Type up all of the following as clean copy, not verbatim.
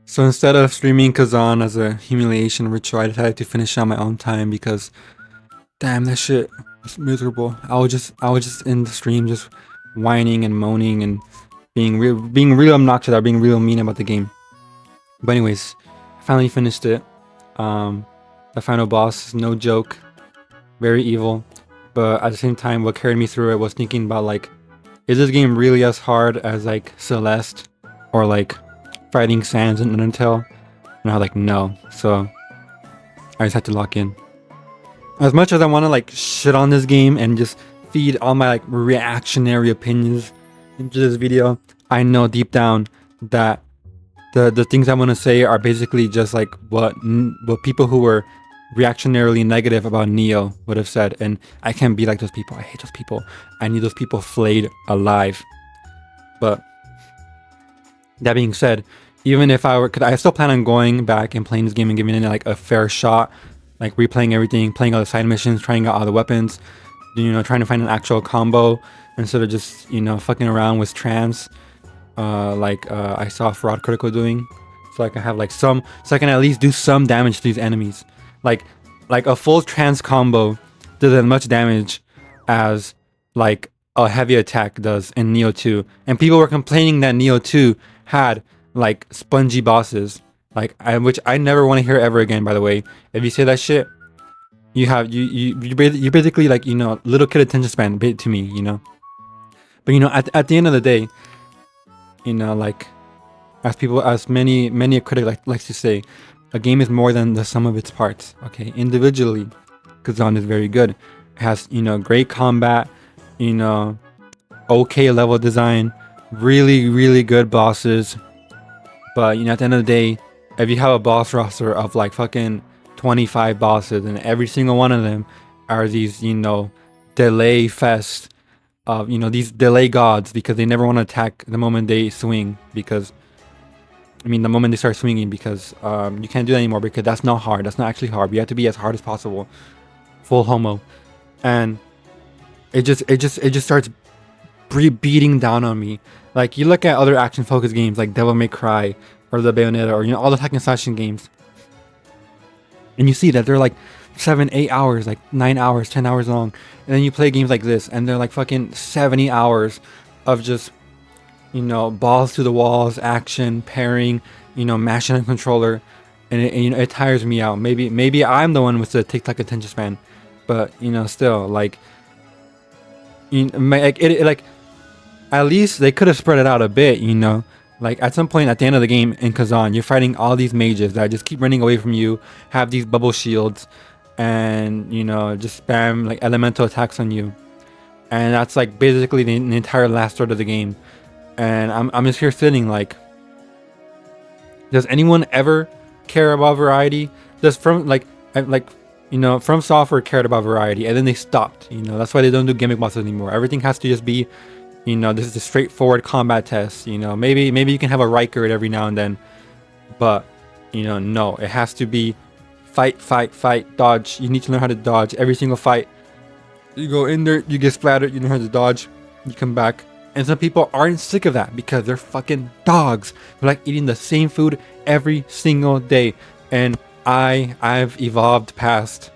So instead of streaming Khazan as a humiliation ritual, I decided to finish on my own time because damn, that shit was miserable. I was just in the stream just whining and moaning and being real obnoxious or being real mean about the game. But anyways, I finally finished it. Um, the final boss is no joke, very evil. But at the same time, what carried me through it was thinking about like, is this game really as hard as like Celeste or like fighting Sans and Undertale? And I was like, no. So I just had to lock in. As much as I want to like shit on this game and just feed all my like reactionary opinions into this video, I know deep down that the things I want to say are basically just like what people who were reactionarily negative about Neo would have said, and I can't be like those people. I hate those people. I need those people flayed alive. But that being said, even if I were, cause I still plan on going back and playing this game and giving it like a fair shot, like replaying everything, playing all the side missions, trying out all the weapons, you know, trying to find an actual combo instead of just, you know, fucking around with trans, I saw Fraud Critical doing, so I can have like so I can at least do some damage to these enemies. Like a full trans combo does as much damage as like a heavy attack does in Neo 2, and people were complaining that Neo 2 had like spongy bosses, which I never want to hear ever again. By the way, if you say that shit, you're basically like, you know, little kid attention span to me, you know. But you know, at the end of the day, you know, like as many a critic likes to say, a game is more than the sum of its parts. Okay, individually, Khazan is very good. It has, you know, great combat, you know, okay level design, really good bosses. But you know, at the end of the day, if you have a boss roster of like fucking 25 bosses and every single one of them are these, you know, delay fest of, you know, these delay gods because they never want to attack the moment they swing, because I mean the moment they start swinging, because you can't do that anymore because that's not hard. That's not actually hard. You have to be as hard as possible, full homo. And it just starts beating down on me. Like, you look at other action focused games like Devil May Cry or the Bayonetta, or, you know, all the hack and slashing games, and you see that they're like 7, 8 hours, like 9 hours, 10 hours long. And then you play games like this and they're like fucking 70 hours of just, you know, balls to the walls, action, pairing, you know, mashing a controller. And you know, it tires me out. Maybe I'm the one with the TikTok attention span, but you know, still, like, you know, like at least they could have spread it out a bit, you know. Like, at some point at the end of the game in Khazan, you're fighting all these mages that just keep running away from you, have these bubble shields, and, you know, just spam like elemental attacks on you. And that's like basically the entire last third of the game. And I'm just here sitting like, does anyone ever care about variety? Does you know, From Software cared about variety, and then they stopped. You know, that's why they don't do gimmick bosses anymore. Everything has to just be, you know, this is a straightforward combat test. You know, maybe you can have a Riker every now and then, but you know, no, it has to be fight, dodge. You need to learn how to dodge every single fight. You go in there, you get splattered, you know how to dodge, you come back. And some people aren't sick of that because they're fucking dogs. They're like eating the same food every single day. And I've evolved past,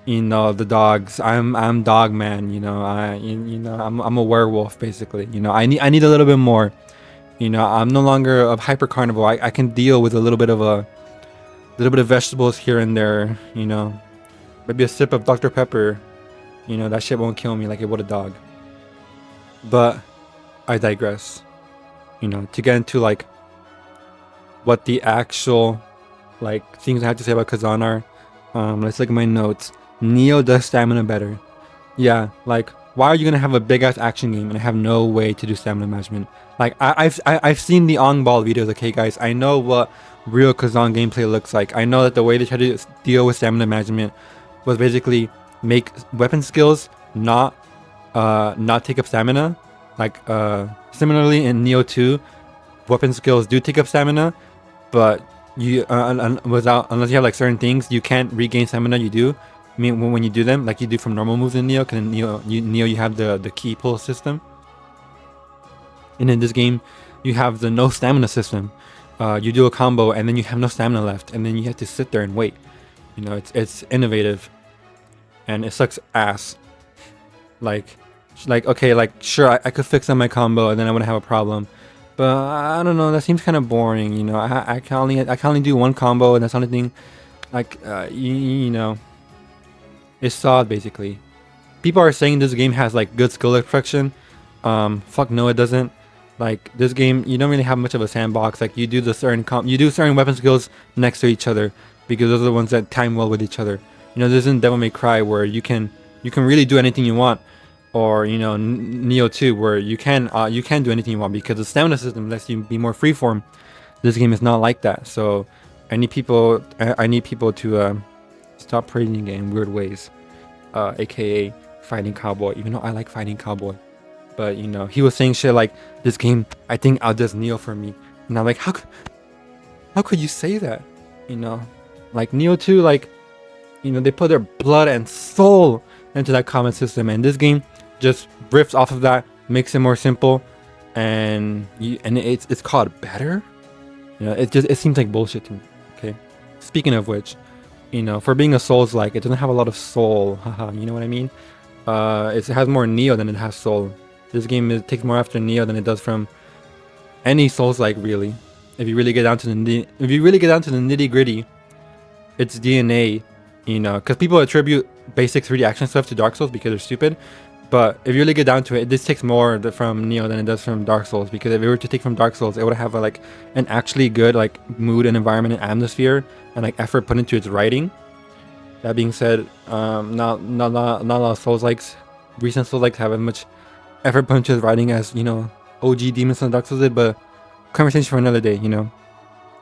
you know, the dogs. I'm dog man, you know. I'm a werewolf basically. You know, I need a little bit more. You know, I'm no longer a hyper carnivore. I can deal with a little bit of vegetables here and there, you know. Maybe a sip of Dr. Pepper. You know, that shit won't kill me like it would a dog. But I digress. You know, to get into like what the actual like things I have to say about Khazan are. Let's look at my notes. Neo does stamina better. Yeah, like, why are you gonna have a big ass action game and have no way to do stamina management? Like, I've seen the on ball videos. Okay, guys, I know what real Khazan gameplay looks like. I know that the way they try to deal with stamina management was basically make weapon skills not take up stamina. Like, similarly in Neo 2, weapon skills do take up stamina, but you unless you have like certain things, you can't regain stamina. You do. I mean, when you do them, like you do from normal moves in Neo, because in Neo you have the key pull system, and in this game you have the no stamina system. you do a combo and then you have no stamina left, and then you have to sit there and wait. You know, it's innovative, and it sucks ass. Like okay, like sure, I could fix on my combo and then I wouldn't have a problem, but I don't know, that seems kind of boring. You know, I can only do one combo, and that's the only thing. Like you know, it's solid basically. People are saying this game has like good skill extraction. Fuck no, it doesn't. Like this game, you don't really have much of a sandbox. Like you do certain weapon skills next to each other, because those are the ones that time well with each other. You know, this isn't Devil May Cry where you can really do anything you want, or you know, Neo 2 where you can do anything you want because the stamina system lets you be more freeform. This game is not like that. So I need people to stop praising it in weird ways, aka fighting cowboy. Even though I like fighting cowboy. But you know, he was saying shit like, this game I think outdoes Neo for me, and I'm like, how could you say that? You know, like Neo 2, like, you know, they put their blood and soul into that combat system, and this game just riffs off of that, makes it more simple, and it's called better. You know, it seems like bullshit to me. Okay, speaking of which, you know, for being a Souls-like, it doesn't have a lot of soul. Haha, you know what I mean? It has more Neo than it has soul. This game takes more after Neo than it does from any Souls-like, really. If you really get down to the nitty gritty, it's DNA, you know, because people attribute basic 3D action stuff to Dark Souls because they're stupid. But if you really get down to it, this takes more from Neo than it does from Dark Souls, because if it were to take from Dark Souls, it would have like an actually good like mood and environment and atmosphere and like effort put into its writing. That being said, not a lot of Souls-likes, recent Souls-likes have as much effort put into its writing as, you know, OG Demon Souls and Dark Souls did, but conversation for another day, you know.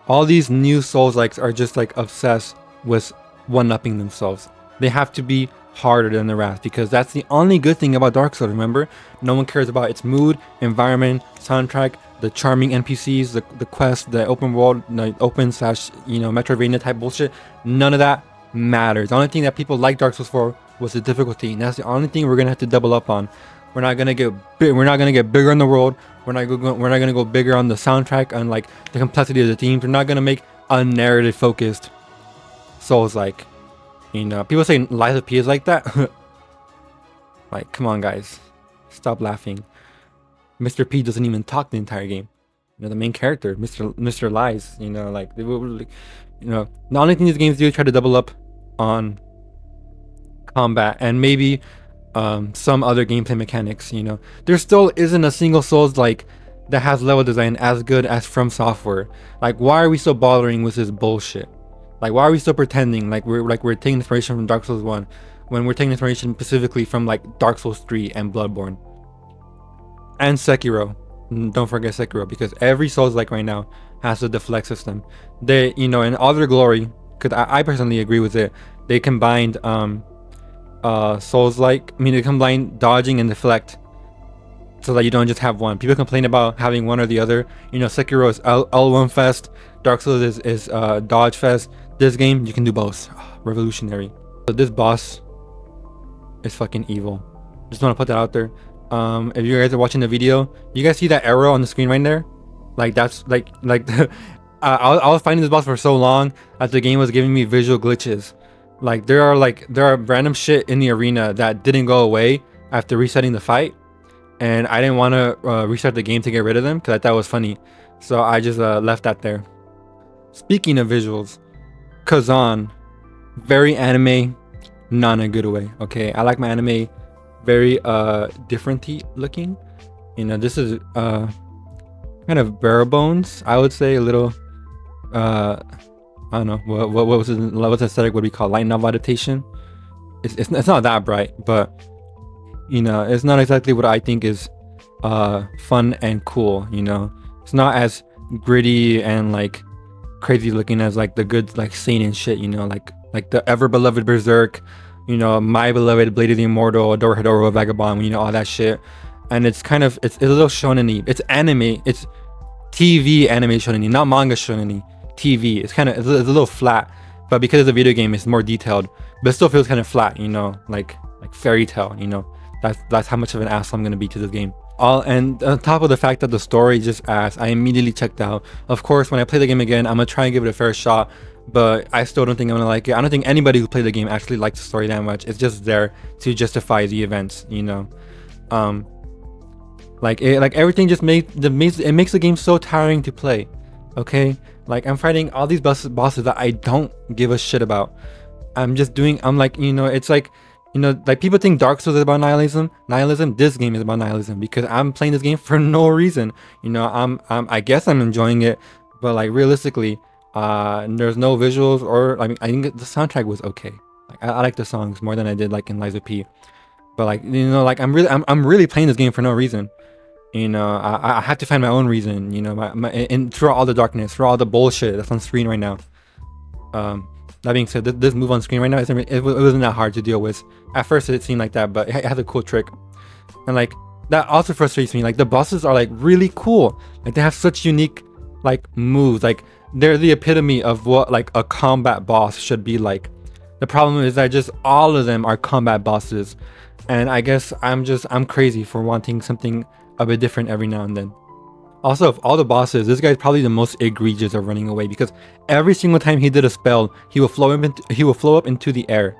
All these new Souls-likes are just like obsessed with one-upping themselves. They have to be harder than the rest, because that's the only good thing about Dark Souls. Remember, no one cares about its mood, environment, soundtrack, the charming NPCs, the quest, the open world, the open / you know, Metroidvania type bullshit. None of that matters. The only thing that people like Dark Souls for was the difficulty, and that's the only thing we're gonna have to double up on. We're not gonna get bigger in the world. We're not gonna go bigger on the soundtrack and like the complexity of the themes. We're not gonna make a narrative focused Souls-like. You know, people say Lies of P is like that. Like, come on, guys, stop laughing. Mr. P doesn't even talk the entire game. You know, the main character, Mr. Lies. You know, like you know, the only thing these games do is try to double up on combat and maybe some other gameplay mechanics. You know, there still isn't a single Souls-like that has level design as good as From Software. Like, why are we so bothering with this bullshit? Like, why are we still pretending like we're taking inspiration from Dark Souls 1 when we're taking inspiration specifically from like Dark Souls 3 and Bloodborne and Sekiro? Don't forget Sekiro, because every Souls-like right now has a deflect system. They, you know, in all their glory, because I personally agree with it, they combined Souls-like, I mean, they combined dodging and deflect so that you don't just have one. People complain about having one or the other. You know, Sekiro is L1 fest, Dark Souls is dodge fest. This game, you can do both. Revolutionary. So this boss is fucking evil. Just want to put that out there. If you guys are watching the video, you guys see that arrow on the screen right there? Like, that's like I was fighting this boss for so long that the game was giving me visual glitches. Like there are random shit in the arena that didn't go away after resetting the fight, and I didn't want to restart the game to get rid of them because I thought it was funny, so I just left that there. Speaking of visuals, Khazan, very anime, not in a good way. Okay, I like my anime very different-y looking. You know, this is kind of bare bones, I would say. A little I don't know what aesthetic would we call light novel adaptation. It's not that bright, but you know, it's not exactly what I think is fun and cool. You know, it's not as gritty and like crazy looking as like the good like seinen shit. You know, like the ever beloved Berserk. You know, my beloved Blade of the Immortal, Dorohedoro Vagabond. You know, all that shit. And it's kind of it's a little shonen-y. It's anime. It's TV anime shonen-y, not manga shonen-y. TV. It's a little flat, but because it's a video game, it's more detailed. But it still feels kind of flat. You know, like fairy tale. You know, that's how much of an asshole I'm gonna be to this game. and on top of the fact that the story just ass, I immediately checked out. Of course, when I play the game again, I'm gonna try and give it a fair shot, but I still don't think I'm gonna like it. I don't think anybody who played the game actually likes the story that much. It's just there to justify the events, you know. Like everything just makes the game so tiring to play. Okay, like I'm fighting all these bosses that I don't give a shit about. I'm like, you know, it's like, you know, like people think Dark Souls is about nihilism. This game is about nihilism because I'm playing this game for no reason. You know, I guess I'm enjoying it, but like realistically, there's no visuals, or I think the soundtrack was okay. Like I like the songs more than I did like in Lies of P. But like, you know, like I'm really playing this game for no reason. You know, I have to find my own reason. You know, and through all the darkness, through all the bullshit that's on screen right now. That being said, this move on screen right now, it wasn't that hard to deal with. At first it seemed like that, but it has a cool trick. And like, that also frustrates me. Like the bosses are like really cool. Like they have such unique like moves. Like they're the epitome of what like a combat boss should be like. The problem is that just all of them are combat bosses. And I guess I'm crazy for wanting something a bit different every now and then. Also, of all the bosses, this guy's probably the most egregious of running away, because every single time he did a spell, he will flow up into the air,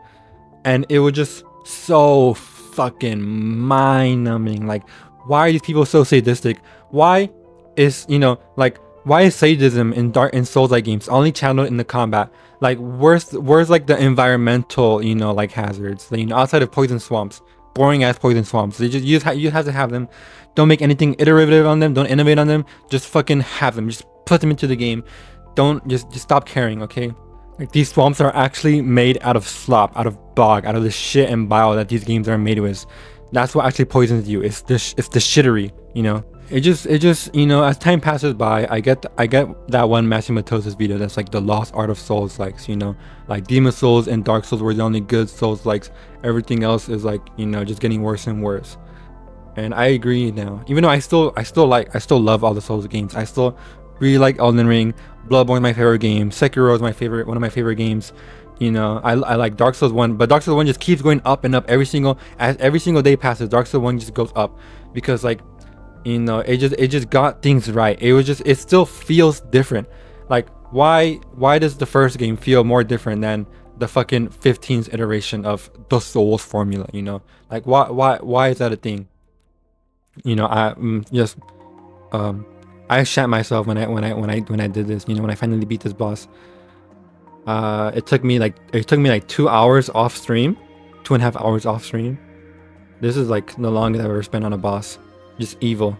and it was just so fucking mind-numbing. Like, why are these people so sadistic? Why is, you know, like, why is sadism in Souls-like games only channeled in the combat? Like, where's like the environmental, you know, like hazards, you know, outside of poison swamps, boring ass poison swamps. They just you have to have them. Don't make anything iterative on them. Don't innovate on them. Just fucking have them. Just put them into the game. Don't just stop caring, okay? Like, these swamps are actually made out of slop, out of bog, out of the shit and bile that these games are made with. That's what actually poisons you. It's the shittery, you know. It just, you know, as time passes by, I get that one Matsumoto's video that's like the lost art of Souls likes, you know, like Demon Souls and Dark Souls were the only good Souls likes. Everything else is like, you know, just getting worse and worse. And I agree now, even though I still love all the Souls games. I still really like Elden Ring. Bloodborne is my favorite game. Sekiro is one of my favorite games. You know, I like Dark Souls 1, but Dark Souls 1 just keeps going up and up as every single day passes. Dark Souls 1 just goes up because, like, you know, it just got things right. It still feels different. Like, why does the first game feel more different than the fucking 15th iteration of the Souls formula? You know, like, why is that a thing? You know, I shat myself when I did this. You know, when I finally beat this boss. It took me like 2 hours off stream, 2.5 hours off stream. This is like the longest I've ever spent on a boss. Just evil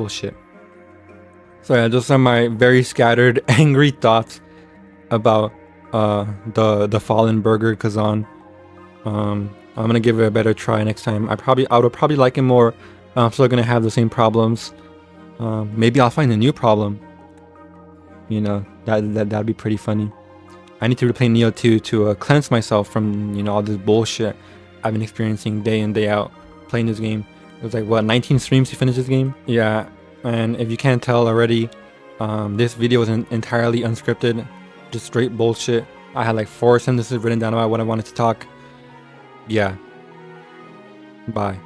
shit. So yeah, those are my very scattered, angry thoughts about the fallen burger Khazan. I'm gonna give it a better try next time. I would probably like it more. I'm still gonna have the same problems. Maybe I'll find a new problem. You know, that'd be pretty funny. I need to replay Neo 2 to cleanse myself from, you know, all this bullshit I've been experiencing day in, day out playing this game. It was like, what, 19 streams to finish this game? Yeah, and if you can't tell already, this video was entirely unscripted, just straight bullshit. I had like 4 sentences written down about what I wanted to talk. Yeah. Bye.